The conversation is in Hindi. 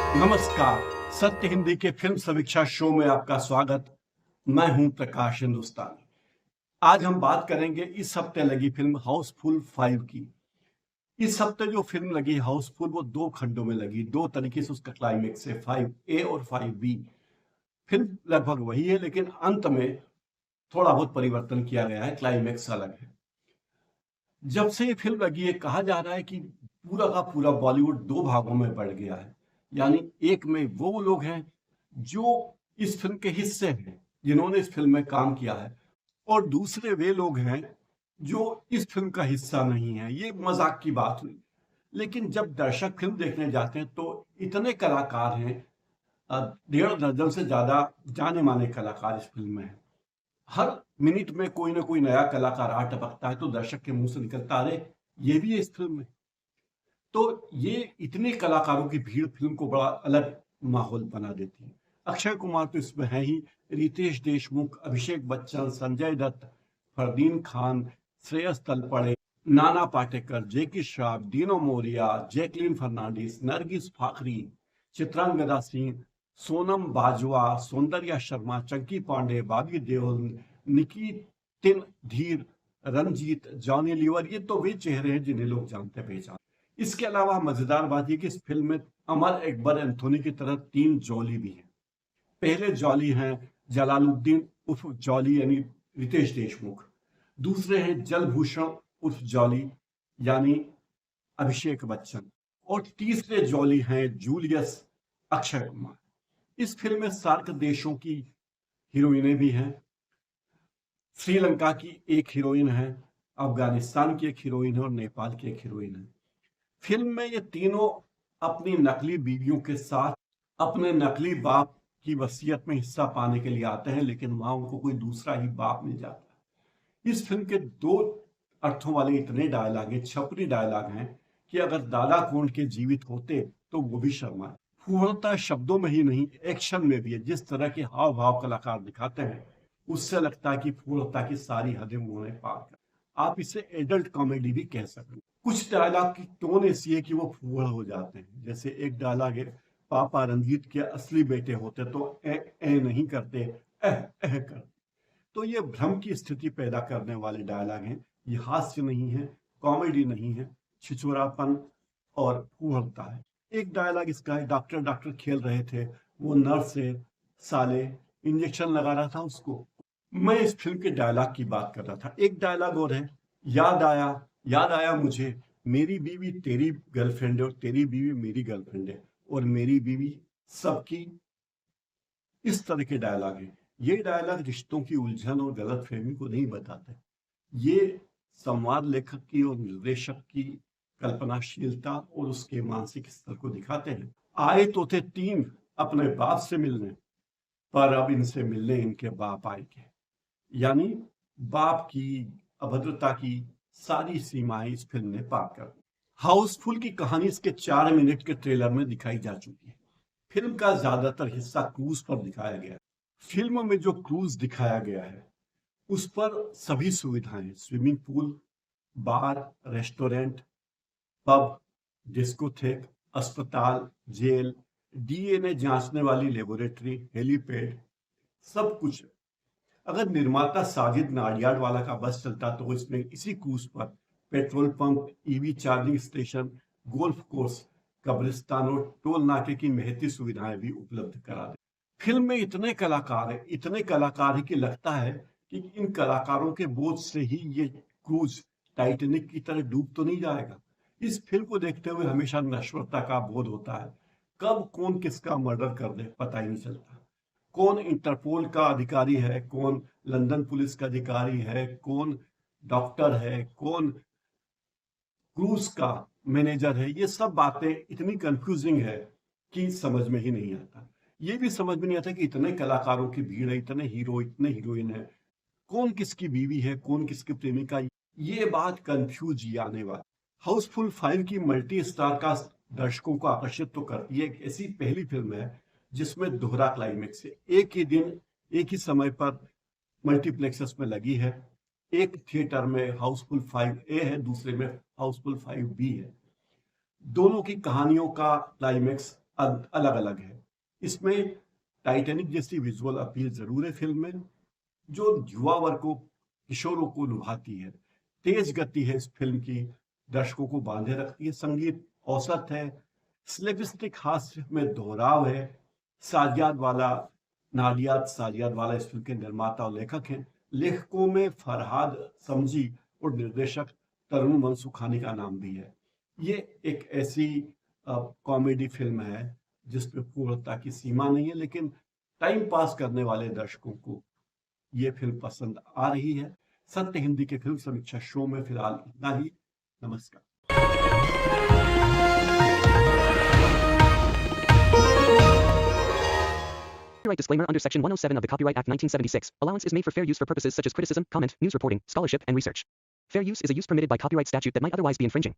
नमस्कार। सत्य हिंदी के फिल्म समीक्षा शो में आपका स्वागत। मैं हूं प्रकाश हिंदुस्तानी। आज हम बात करेंगे इस हफ्ते लगी फिल्म हाउसफुल 5 की। इस हफ्ते जो फिल्म लगी हाउसफुल वो दो खंडों में लगी, दो तरीके से उसका क्लाइमेक्स है, 5A और 5B। फिल्म लगभग वही है लेकिन अंत में थोड़ा बहुत परिवर्तन किया गया है, क्लाइमेक्स अलग है। जब से ये फिल्म लगी है कहा जा रहा है कि पूरा का पूरा बॉलीवुड दो भागों में बढ़ गया है। यानी एक में वो लोग हैं जो इस फिल्म के हिस्से हैं, जिन्होंने इस फिल्म में काम किया है, और दूसरे वे लोग हैं जो इस फिल्म का हिस्सा नहीं है। ये मजाक की बात हुई, लेकिन जब दर्शक फिल्म देखने जाते हैं तो इतने कलाकार हैं, 1.5 दर्जन से ज्यादा जाने माने कलाकार इस फिल्म में हैं। हर मिनट में कोई ना कोई नया कलाकार आ टपकता है तो दर्शक के मुंह से निकलता, अरे ये भी है इस फिल्म में। तो ये इतने कलाकारों की भीड़ फिल्म को बड़ा अलग माहौल बना देती है। अक्षय कुमार तो इसमें है ही, रितेश देशमुख, अभिषेक बच्चन, संजय दत्त, फरदीन खान, श्रेयस तलपड़े, नाना पाटेकर, जैकी श्रॉफ, डीनो मोरिया, जैकलीन फर्नांडिस, नरगिस फाखरी, चित्रांगदा सिंह, सोनम बाजवा, सौंदर्या शर्मा, चंकी पांडे, बॉबी देओल, नितिन धीर, रंजीत, जॉनी लीवर, ये तो वे चेहरे हैं जिन्हें लोग जानते पहचानते। इसके अलावा मजेदार बात यह कि इस फिल्म में अमर अकबर एंथोनी की तरह 3 जॉली भी हैं। पहले जॉली हैं जलालुद्दीन उर्फ जॉली यानी रितेश देशमुख, दूसरे हैं जलभूषण उर्फ जॉली यानी अभिषेक बच्चन, और तीसरे जॉली हैं जूलियस अक्षय कुमार। इस फिल्म में सार्क देशों की हीरोइनें भी हैं। श्रीलंका की एक हीरोइन है, अफगानिस्तान की एक हीरोइन है और नेपाल की एक हीरोइन है। फिल्म में ये तीनों अपनी नकली बीवियों के साथ अपने नकली बाप की वसीयत में हिस्सा पाने के लिए आते हैं, लेकिन वहां उनको कोई दूसरा ही बाप मिल जाता है। इस फिल्म के दो अर्थों वाले इतने डायलॉग हैं, छपरी डायलॉग हैं, कि अगर दादा कोंड के जीवित होते तो वो भी शर्माए। फूहड़ता शब्दों में ही नहीं, एक्शन में भी है। जिस तरह के हाव भाव कलाकार दिखाते हैं उससे लगता है कि फूहड़ता की सारी हदें उन्होंने पार कर। आप इसे एडल्ट कॉमेडी भी कह सकते हैं। कुछ डायलॉग की टोन ऐसी है कि वो फूहड़ हो जाते हैं। जैसे एक डायलॉग है, पापा रंजीत के असली बेटे होते तो ए नहीं करते, एह करते। तो ये भ्रम की स्थिति पैदा करने वाले डायलॉग हैं। ये हास्य नहीं है, कॉमेडी नहीं है, छिछोरापन और फूहड़ता है। एक डायलॉग इसका है, डॉक्टर डॉक्टर खेल रहे थे, वो नर्स से साले इंजेक्शन लगा रहा था उसको। मैं इस फिल्म के डायलॉग की बात कर रहा था। एक डायलॉग और है, याद आया मुझे, मेरी बीवी तेरी गर्लफ्रेंड है और तेरी बीवी मेरी गर्लफ्रेंड है और मेरी बीवी सबकी। इस तरह के डायलॉग हैं। ये डायलॉग रिश्तों की उलझन और गलतफहमी को नहीं बताते। ये संवाद लेखक की और निर्देशक की कल्पनाशीलता और उसके मानसिक स्तर को दिखाते हैं। आए तो थे 3 अपने बाप से मिलने, पर अब इनसे मिलने इनके बाप आएंगे। यानी बाप की अभद्रता की सारी सीमाएं इस फिल्म ने पार कर दी। हाउसफुल की कहानी इसके 4 मिनट के ट्रेलर में दिखाई जा चुकी है। फिल्म का ज्यादातर हिस्सा क्रूज पर दिखाया गया है। फिल्म में जो क्रूज दिखाया गया है उस पर सभी सुविधाएं, स्विमिंग पूल, बार, रेस्टोरेंट, पब, डिस्कोथेक, अस्पताल, जेल, डीएनए जांचने वाली लेबोरेटरी, हेलीपैड, सब कुछ। अगर निर्माता साजिद नाडियाड वाला का बस चलता तो इसमें इसी क्रूज पर petrol pump, EV charging station, golf course, कब्रिस्तान और टोल नाके की महती सुविधाएं भी उपलब्ध करा दे। फिल्म में इतने कलाकार हैं कि लगता है कि इन कलाकारों के बोझ से ही ये क्रूज टाइटैनिक की तरह डूब तो नहीं जाएगा। इस फिल्म को देखते हुए हमेशा नश्वरता का बोध होता है। कब कौन किसका मर्डर कर दे पता ही नहीं चलता। कौन इंटरपोल का अधिकारी है, कौन लंदन पुलिस का अधिकारी है, कौन डॉक्टर है, कौन क्रूज का मैनेजर है। ये सब बातें इतनी कंफ्यूजिंग है कि समझ में ही नहीं आता। ये भी समझ में नहीं आता कि इतने कलाकारों की भीड़ है, इतने हीरो, इतने हीरोइन है, कौन किसकी बीवी है, कौन किसकी प्रेमिका। ये बात कंफ्यूज ही आने वाली। हाउसफुल 5 की मल्टी स्टार कास्ट दर्शकों को आकर्षित तो करती है। एक ऐसी पहली फिल्म है जिसमें दोहरा क्लाइमेक्स है। एक ही दिन एक ही समय पर मल्टीप्लेक्सेस में लगी है। एक थिएटर में हाउसफुल 5A है, दूसरे में हाउसफुल 5B है। दोनों की कहानियों का क्लाइमेक्स अलग अलग है। इसमें टाइटैनिक जैसी विजुअल अपील जरूर है फिल्म में, जो युवा वर्ग को, किशोरों को लुभाती है। तेज गति है इस फिल्म की, दर्शकों को बांधे रखती है। संगीत औसत है, स्लेबिस्टिक हास्य में दोहराव है। साजियाद वाला नाडियाद साजियाद वाला इस फिल्म के निर्माता और लेखक हैं। लेखकों में फरहाद समजी और निर्देशक तरुण मनसुखानी का नाम भी है। ये एक ऐसी कॉमेडी फिल्म है जिसमें पूर्णता की सीमा नहीं है, लेकिन टाइम पास करने वाले दर्शकों को ये फिल्म पसंद आ रही है। सत्य हिंदी के फिल्म समीक्षा शो में फिलहाल इतना ही। नमस्कार। Copyright disclaimer under Section 107 of the Copyright Act 1976. Allowance is made for fair use for purposes such as criticism, comment, news reporting, scholarship, and research. Fair use is a use permitted by copyright statute that might otherwise be infringing.